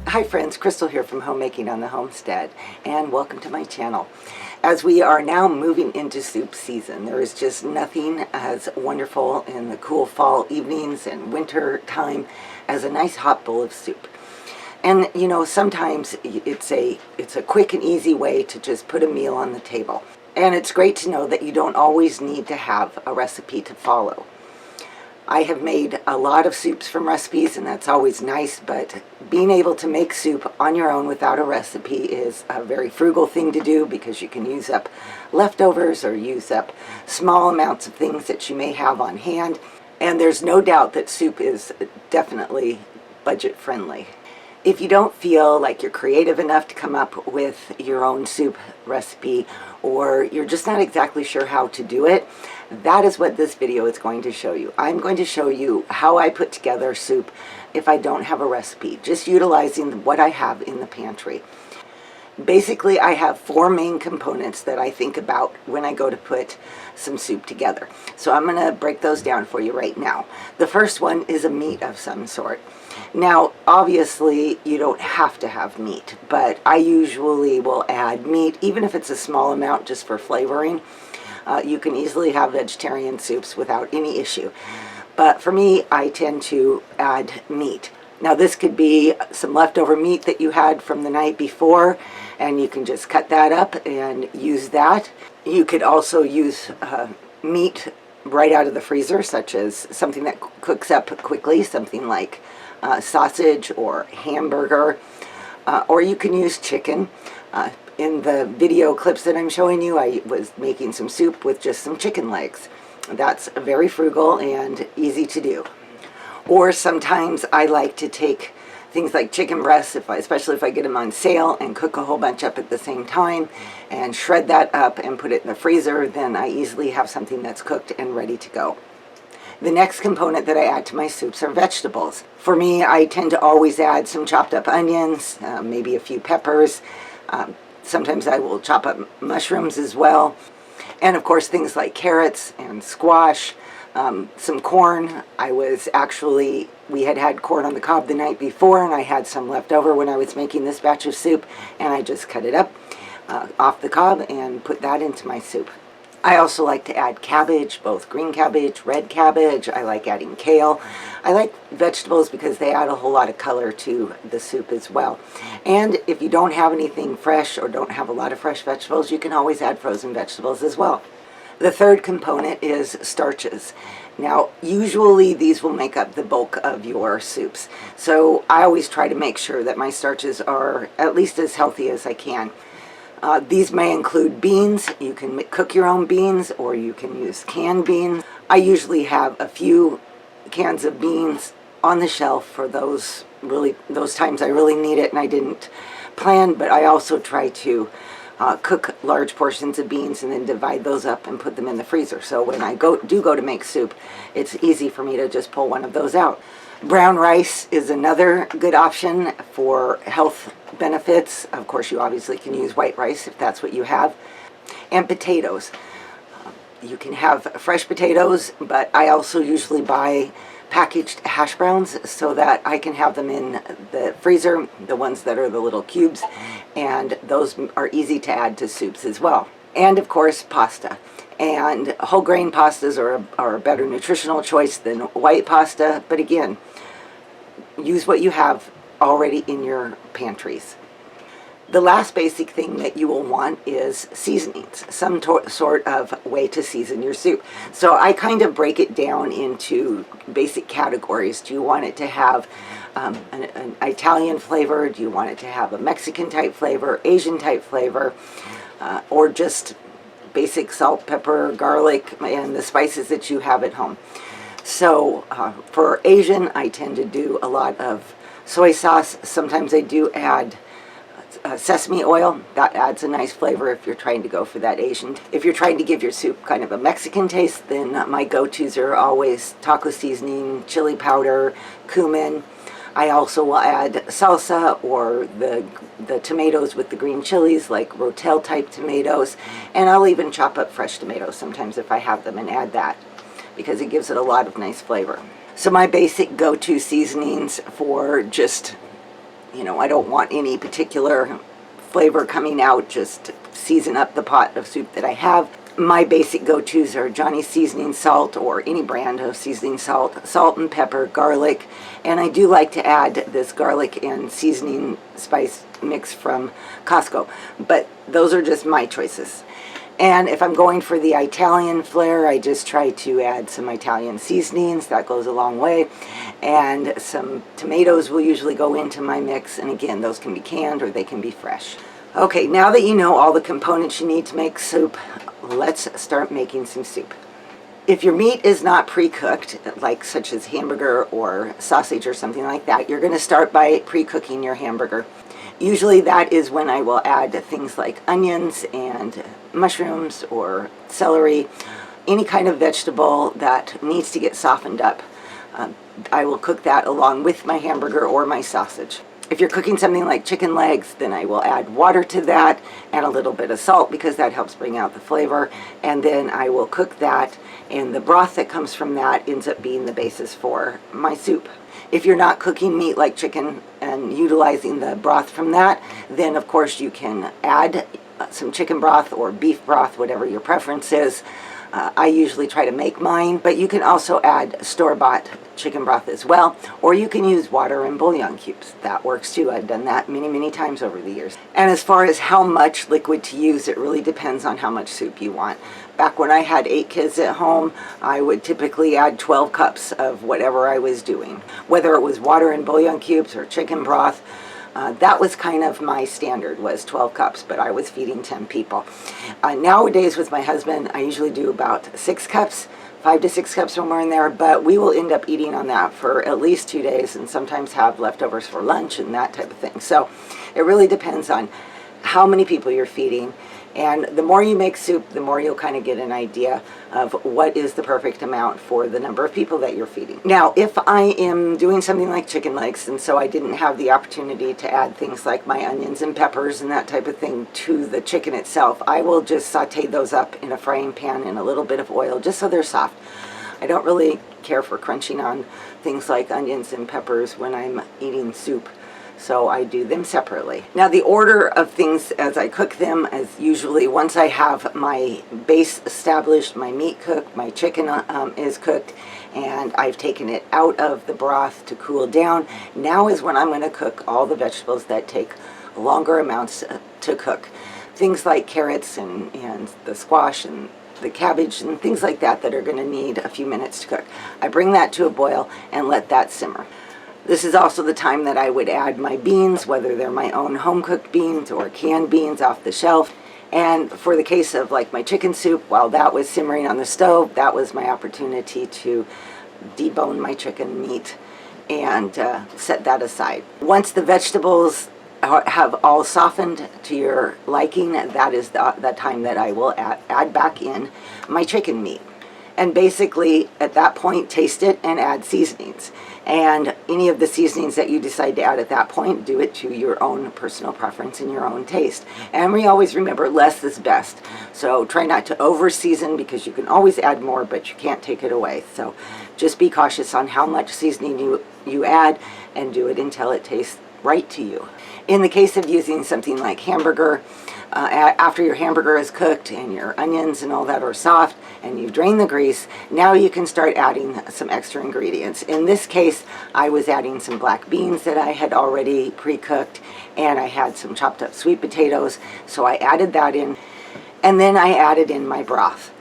Hi friends, Crystal here from Homemaking on the Homestead, and welcome to my channel. As we are now moving into soup season, there is just nothing as wonderful in the cool fall evenings and winter time as a nice hot bowl of soup. And you know, sometimes it's a quick and easy way to just put a meal on the table. And it's great to know that you don't always need to have a recipe to follow. I have made a lot of soups from recipes, and that's always nice, but being able to make soup on your own without a recipe is a very frugal thing to do, because you can use up leftovers or use up small amounts of things that you may have on hand. And there's no doubt that soup is definitely budget friendly. If you don't feel like you're creative enough to come up with your own soup recipe, or you're just not exactly sure how to do it, that is what this video is going to show you. I'm going to show you how I put together soup if I don't have a recipe, just utilizing what I have in the pantry. Basically, I have four main components that I think about when I go to put some soup together. So I'm going to break those down for you right now. The first one is a meat of some sort. Now, obviously, you don't have to have meat, but I usually will add meat, even if it's a small amount, just for flavoring. You can easily have vegetarian soups without any issue. But for me, I tend to add meat. Now, this could be some leftover meat that you had from the night before, and you can just cut that up and use that. You could also use meat right out of the freezer, such as something that cooks up quickly, something like sausage or hamburger, or you can use chicken. In the video clips that I'm showing you, I was making some soup with just some chicken legs. That's very frugal and easy to do. Or sometimes I like to take things like chicken breasts, especially if I get them on sale, and cook a whole bunch up at the same time and shred that up and put it in the freezer. Then I easily have something that's cooked and ready to go. The next component that I add to my soups are vegetables. For me, I tend to always add some chopped up onions, maybe a few peppers. Sometimes I will chop up mushrooms as well. And of course, things like carrots and squash, some corn. We had corn on the cob the night before, and I had some left over when I was making this batch of soup, and I just cut it up off the cob and put that into my soup. I also like to add cabbage, both green cabbage, red cabbage. I like adding kale. I like vegetables because they add a whole lot of color to the soup as well. And if you don't have anything fresh or don't have a lot of fresh vegetables, you can always add frozen vegetables as well. The third component is starches. Now, usually these will make up the bulk of your soups. So I always try to make sure that my starches are at least as healthy as I can. These may include beans. You can cook your own beans, or you can use canned beans. I usually have a few cans of beans on the shelf for those times I really need it and I didn't plan, but I also try to cook large portions of beans and then divide those up and put them in the freezer. So when I go to make soup, it's easy for me to just pull one of those out. Brown rice is another good option for health benefits. Of course, you obviously can use white rice if that's what you have. And potatoes. You can have fresh potatoes, but I also usually buy packaged hash browns so that I can have them in the freezer, the ones that are the little cubes, and those are easy to add to soups as well. And of course, pasta. And whole grain pastas are a better nutritional choice than white pasta, but again, use what you have already in your pantries. The last basic thing that you will want is seasonings, some sort of way to season your soup. So I kind of break it down into basic categories. Do you want it to have an Italian flavor? Do you want it to have a Mexican type flavor, Asian type flavor, or just basic salt, pepper, garlic, and the spices that you have at home? So for Asian, I tend to do a lot of soy sauce. Sometimes I do add sesame oil. That adds a nice flavor if you're trying to go for that Asian. If you're trying to give your soup kind of a Mexican taste, then my go-tos are always taco seasoning, chili powder, cumin. I also will add salsa, or the tomatoes with the green chilies, like Rotel type tomatoes, and I'll even chop up fresh tomatoes sometimes if I have them and add that, because it gives it a lot of nice flavor. So my basic go-to seasonings for just I don't want any particular flavor coming out, just to season up the pot of soup that I have. My basic go-tos are Johnny's seasoning salt, or any brand of seasoning salt, salt and pepper, garlic, and I do like to add this garlic and seasoning spice mix from Costco, but those are just my choices. And if I'm going for the Italian flair, I just try to add some Italian seasonings. That goes a long way. And some tomatoes will usually go into my mix, and again, those can be canned or they can be fresh. Okay, now that you know all the components you need to make soup, let's start making some soup. If your meat is not pre-cooked, like such as hamburger or sausage or something like that, you're going to start by pre-cooking your hamburger. Usually that is when I will add things like onions and mushrooms or celery, any kind of vegetable that needs to get softened up. I will cook that along with my hamburger or my sausage. If you're cooking something like chicken legs, then I will add water to that and a little bit of salt, because that helps bring out the flavor. And then I will cook that, and the broth that comes from that ends up being the basis for my soup. If you're not cooking meat like chicken and utilizing the broth from that, then of course you can add some chicken broth or beef broth, whatever your preference is. I usually try to make mine, but you can also add store-bought chicken broth as well, or you can use water and bouillon cubes. That works too. I've done that many times over the years. And as far as how much liquid to use, it really depends on how much soup you want. Back when I had 8 kids at home, I would typically add 12 cups of whatever I was doing, whether it was water and bouillon cubes or chicken broth. That was kind of my standard, was 12 cups, but I was feeding 10 people. Nowadays with my husband, I usually do about 6 cups, 5 to 6 cups, somewhere in there, but we will end up eating on that for at least 2 days, and sometimes have leftovers for lunch and that type of thing. So it really depends on how many people you're feeding. And the more you make soup, the more you'll kind of get an idea of what is the perfect amount for the number of people that you're feeding. Now, if I am doing something like chicken legs, and so I didn't have the opportunity to add things like my onions and peppers and that type of thing to the chicken itself, I will just saute those up in a frying pan in a little bit of oil, just so they're soft. I don't really care for crunching on things like onions and peppers when I'm eating soup, so I do them separately. Now, the order of things as I cook them is usually, once I have my base established, my meat cooked, my chicken is cooked, and I've taken it out of the broth to cool down, now is when I'm going to cook all the vegetables that take longer amounts to cook. Things like carrots and the squash and the cabbage and things like that that are going to need a few minutes to cook. I bring that to a boil and let that simmer. This is also the time that I would add my beans, whether they're my own home-cooked beans or canned beans off the shelf. And for the case of like my chicken soup, while that was simmering on the stove, that was my opportunity to debone my chicken meat and set that aside. Once the vegetables have all softened to your liking, that is the time that I will add back in my chicken meat. And basically, at that point, taste it and add seasonings. And any of the seasonings that you decide to add at that point, do it to your own personal preference and your own taste. And we always remember, less is best. So try not to over-season, because you can always add more, but you can't take it away. So just be cautious on how much seasoning you add, and do it until it tastes right to you. In the case of using something like hamburger, after your hamburger is cooked and your onions and all that are soft and you've drained the grease, now you can start adding some extra ingredients. In this case, I was adding some black beans that I had already pre-cooked, and I had some chopped up sweet potatoes, so I added that in, and then I added in my broth.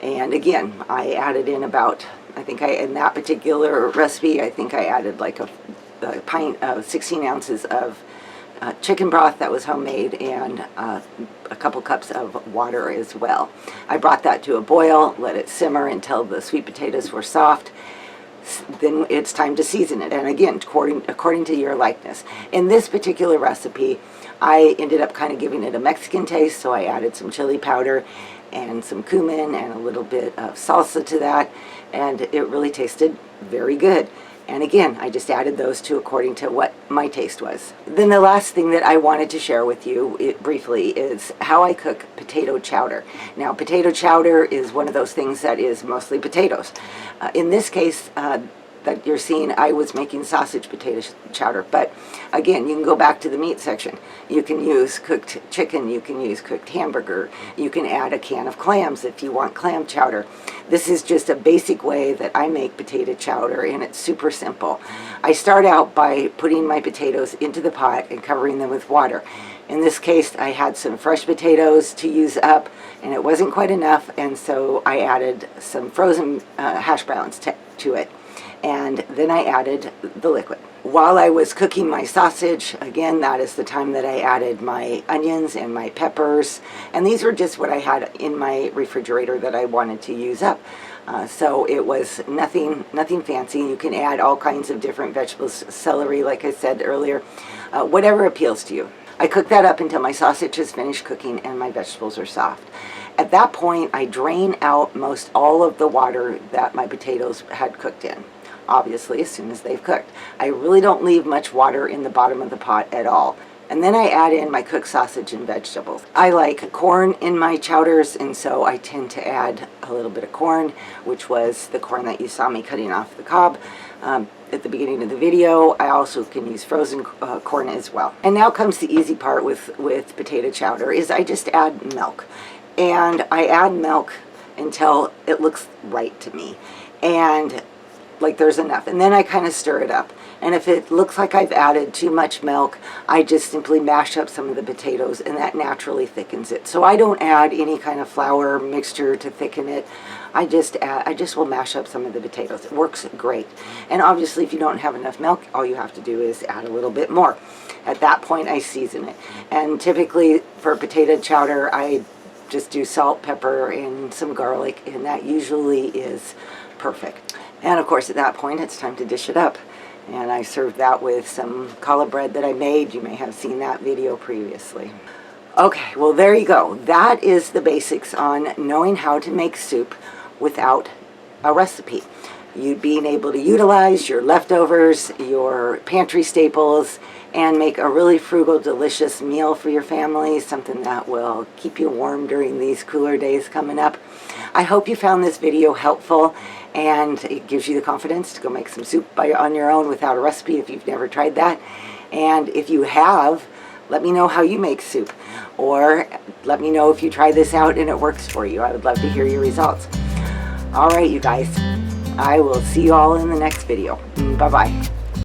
And again, I added in about, in that particular recipe, I think I added like a pint of 16 ounces of chicken broth that was homemade, and a couple cups of water as well. I brought that to a boil, let it simmer until the sweet potatoes were soft. Then it's time to season it, and again, according to your likeness. In this particular recipe, I ended up kind of giving it a Mexican taste, so I added some chili powder and some cumin and a little bit of salsa to that, and it really tasted very good. And again, I just added those two according to what my taste was. Then the last thing that I wanted to share with you briefly is how I cook potato chowder. Now, potato chowder is one of those things that is mostly potatoes. In this case, that you're seeing, I was making sausage potato chowder. But again, you can go back to the meat section. You can use cooked chicken, you can use cooked hamburger, you can add a can of clams if you want clam chowder. This is just a basic way that I make potato chowder, and it's super simple. I start out by putting my potatoes into the pot and covering them with water. In this case, I had some fresh potatoes to use up, and it wasn't quite enough, and so I added some frozen hash browns to it. And then I added the liquid. While I was cooking my sausage, again, that is the time that I added my onions and my peppers. And these were just what I had in my refrigerator that I wanted to use up. So it was nothing fancy. You can add all kinds of different vegetables, celery, like I said earlier, whatever appeals to you. I cooked that up until my sausage is finished cooking and my vegetables are soft. At that point, I drain out most all of the water that my potatoes had cooked in. Obviously, as soon as they've cooked. I really don't leave much water in the bottom of the pot at all. And then I add in my cooked sausage and vegetables. I like corn in my chowders, and so I tend to add a little bit of corn, which was the corn that you saw me cutting off the cob at the beginning of the video. I also can use frozen corn as well. And now comes the easy part with potato chowder, is I just add milk. And I add milk until it looks right to me. And like there's enough, and then I kind of stir it up. And if it looks like I've added too much milk, I just simply mash up some of the potatoes, and that naturally thickens it. So I don't add any kind of flour mixture to thicken it. I just will mash up some of the potatoes. It works great. And obviously, if you don't have enough milk, all you have to do is add a little bit more. At that point, I season it. And typically for potato chowder, I just do salt, pepper, and some garlic, and that usually is perfect. And of course, at that point, it's time to dish it up. And I served that with some challah bread that I made. You may have seen that video previously. Okay, well, there you go. That is the basics on knowing how to make soup without a recipe. You being able to utilize your leftovers, your pantry staples, and make a really frugal, delicious meal for your family, something that will keep you warm during these cooler days coming up. I hope you found this video helpful, and it gives you the confidence to go make some soup on your own without a recipe if you've never tried that. And if you have, let me know how you make soup, or let me know if you try this out and it works for you. I would love to hear your results. All right, you guys, I will see you all in the next video. Bye-bye.